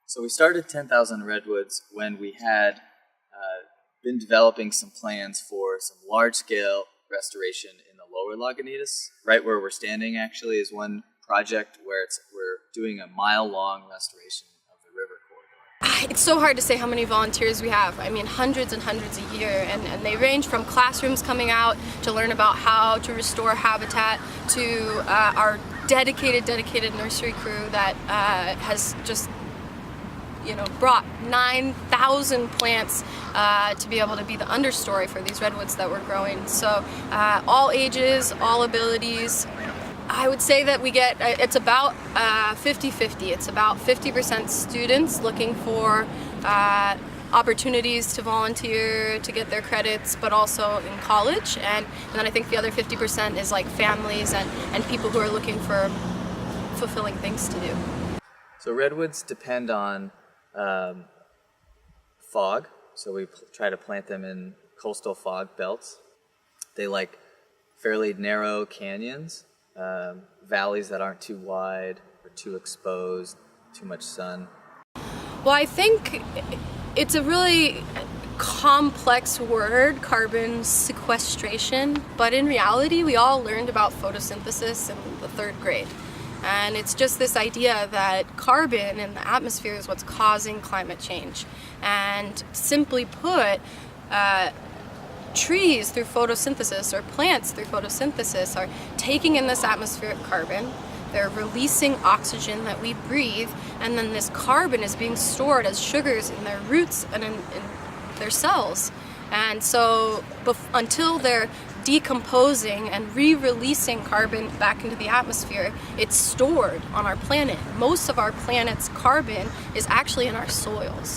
So we started 10,000 Redwoods when we had been developing some plans for some large-scale restoration in the lower Lagunitas. Right where we're standing, actually, is one project where we're doing a mile-long restoration of the river corridor. It's so hard to say how many volunteers we have. I mean, hundreds and hundreds a year, and they range from classrooms coming out to learn about how to restore habitat to our dedicated nursery crew that has just brought 9,000 plants to be able to be the understory for these redwoods that we're growing. So all ages, all abilities. I would say that we get, it's about 50-50. It's about 50% students looking for opportunities to volunteer, to get their credits, but also in college. And then I think the other 50% is like families and people who are looking for fulfilling things to do. So redwoods depend on fog, so we try to plant them in coastal fog belts. They like fairly narrow canyons, valleys that aren't too wide or too exposed, too much sun. Well, I think it's a really complex word, carbon sequestration, but in reality we all learned about photosynthesis in the 3rd grade. And it's just this idea that carbon in the atmosphere is what's causing climate change. And simply put, trees through photosynthesis or plants through photosynthesis are taking in this atmospheric carbon, they're releasing oxygen that we breathe, and then this carbon is being stored as sugars in their roots and in their cells. And so until they're decomposing and re-releasing carbon back into the atmosphere, it's stored on our planet. Most of our planet's carbon is actually in our soils.